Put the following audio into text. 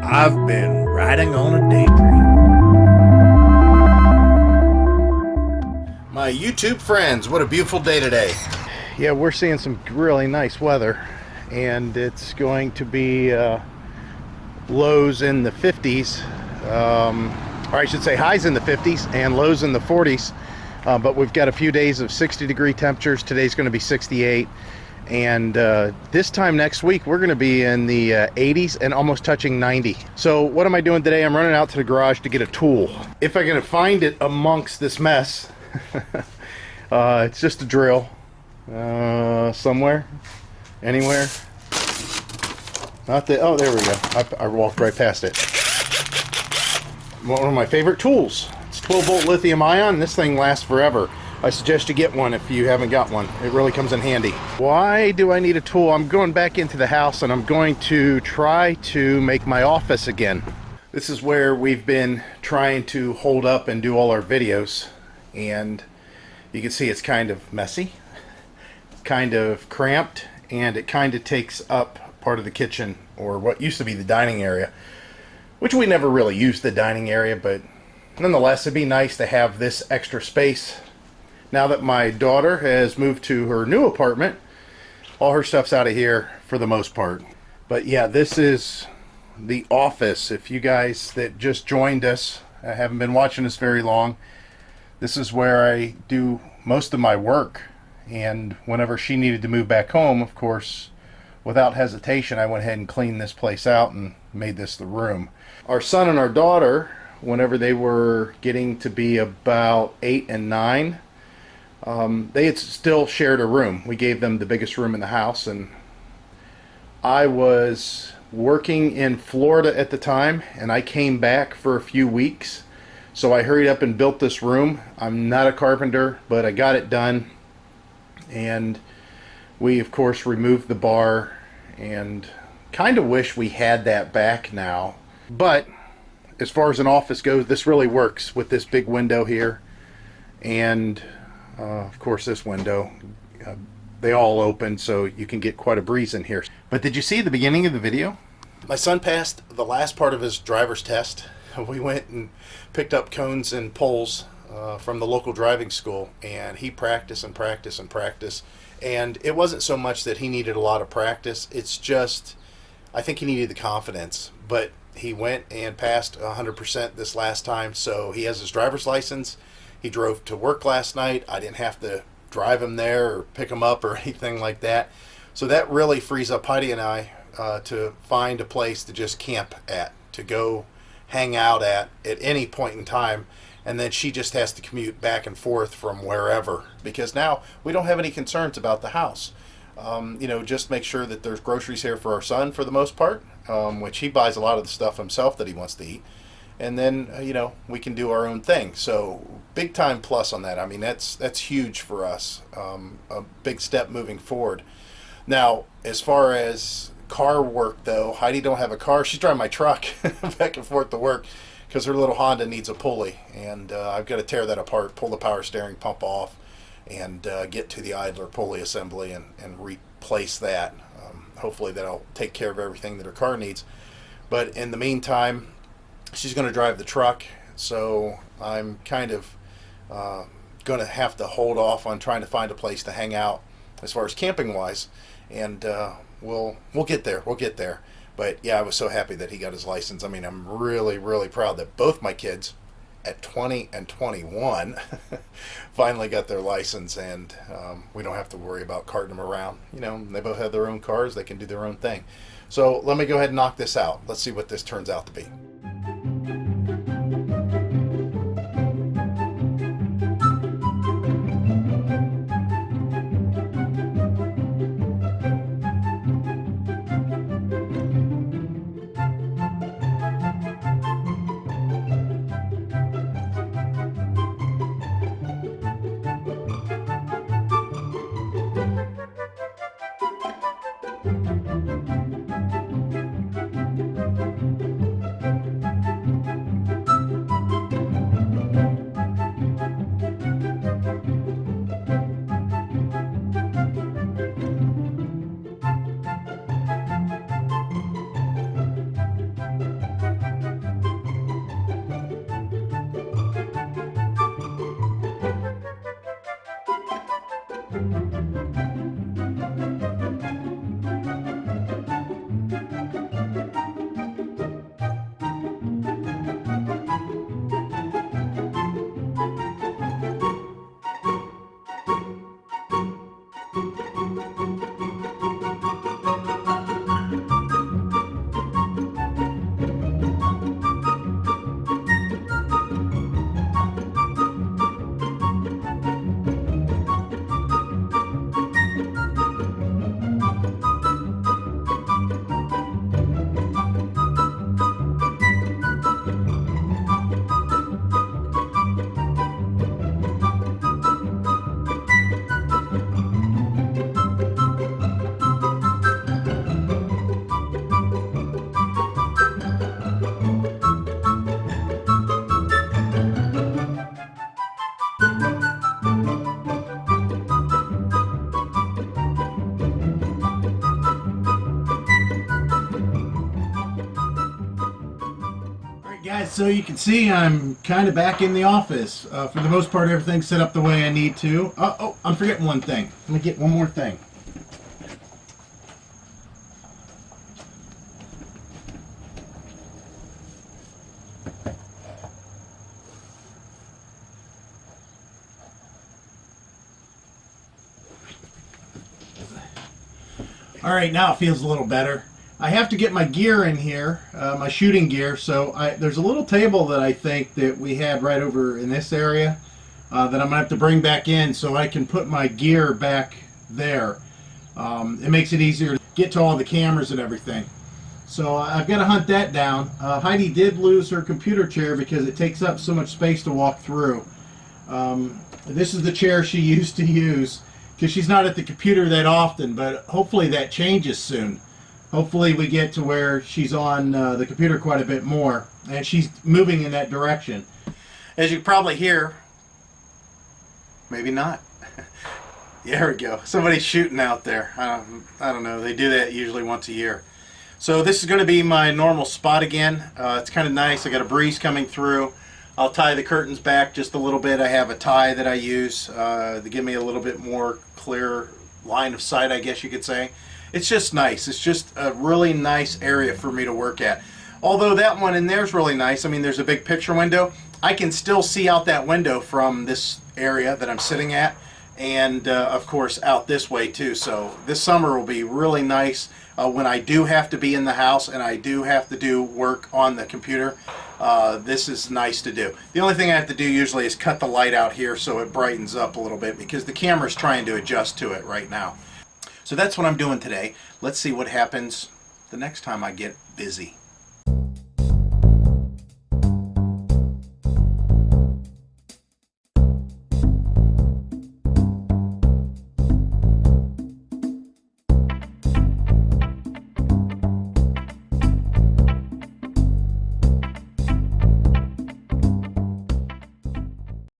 I've been riding on a daydream. My YouTube friends, what a beautiful day today. Yeah, we're seeing some really nice weather, and it's going to be lows in the 50s, or I should say highs in the 50s and lows in the 40s. But we've got a few days of 60-degree temperatures. Today's going to be 68. And this time next week we're going to be in the 80s and almost touching 90. So what am I doing today? I'm running out to the garage to get a tool. If I can find it amongst this mess. It's just a drill. Somewhere, anywhere. Not that. Oh, there we go. I walked right past it. One of my favorite tools. It's 12-volt lithium ion. This thing lasts forever. I suggest you get one if you haven't got one. It really comes in handy. Why do I need a tool? I'm going back into the house and I'm going to try to make my office again. This is where we've been trying to hold up and do all our videos, and you can see it's kind of messy, kind of cramped, and it kind of takes up part of the kitchen, or what used to be the dining area, which we never really used the dining area, but nonetheless it'd be nice to have this extra space. Now that my daughter has moved to her new apartment, all her stuff's out of here for the most part. But yeah, this is the office. If you guys that just joined us haven't been watching us very long, this is where I do most of my work. And whenever she needed to move back home, of course, without hesitation, I went ahead and cleaned this place out and made this the room. Our son and our daughter, whenever they were getting to be about 8 and 9, they had still shared a room. We gave them the biggest room in the house, and I was working in Florida at the time, and I came back for a few weeks, so I hurried up and built this room. I'm not a carpenter, but I got it done, and we of course removed the bar, and kind of wish we had that back now. But as far as an office goes, this really works with this big window here, and of course this window, they all open so you can get quite a breeze in here. But did you see the beginning of the video? My son passed the last part of his driver's test. We went and picked up cones and poles from the local driving school, and he practiced and practiced and practiced. And it wasn't so much that he needed a lot of practice, it's just I think he needed the confidence. But he went and passed 100% this last time, so he has his driver's license. He drove to work last night. I didn't have to drive him there or pick him up or anything like that. So that really frees up Heidi and I to find a place to just camp at, to go hang out at any point in time. And then she just has to commute back and forth from wherever, because now we don't have any concerns about the house. Just make sure that there's groceries here for our son for the most part, which he buys a lot of the stuff himself that he wants to eat. And then, we can do our own thing. So big time plus on that. I mean, that's huge for us. A big step moving forward. Now, as far as car work though, Heidi don't have a car. She's driving my truck back and forth to work because her little Honda needs a pulley. And I've got to tear that apart, pull the power steering pump off, and get to the idler pulley assembly and replace that. Hopefully that'll take care of everything that her car needs. But in the meantime, she's going to drive the truck, so I'm kind of going to have to hold off on trying to find a place to hang out as far as camping wise, and we'll get there. We'll get there. But yeah, I was so happy that he got his license. I mean, I'm really, really proud that both my kids at 20 and 21 finally got their license, and we don't have to worry about carting them around. They both have their own cars. They can do their own thing. So let me go ahead and knock this out. Let's see what this turns out to be. Guys, so you can see I'm kind of back in the office. For the most part, everything's set up the way I need to. Oh, I'm forgetting one thing. Let me get one more thing. All right, now it feels a little better. I have to get my gear in here, my shooting gear. So there's a little table that I think that we had right over in this area that I'm gonna have to bring back in so I can put my gear back there. It makes it easier to get to all the cameras and everything. So I've got to hunt that down. Heidi did lose her computer chair because it takes up so much space to walk through. This is the chair she used to use because she's not at the computer that often, but hopefully that changes soon. Hopefully we get to where she's on the computer quite a bit more, and she's moving in that direction. As you can probably hear, maybe not. There we go. Somebody's shooting out there. I don't know. They do that usually once a year. So this is going to be my normal spot again. It's kind of nice. I got a breeze coming through. I'll tie the curtains back just a little bit. I have a tie that I use to give me a little bit more clear line of sight, I guess you could say. It's just nice. It's just a really nice area for me to work at. Although that one in there is really nice. I mean, there's a big picture window. I can still see out that window from this area that I'm sitting at, and of course out this way too. So this summer will be really nice when I do have to be in the house and I do have to do work on the computer. This is nice to do. The only thing I have to do usually is cut the light out here so it brightens up a little bit because the camera's trying to adjust to it right now. So that's what I'm doing today. Let's see what happens the next time I get busy.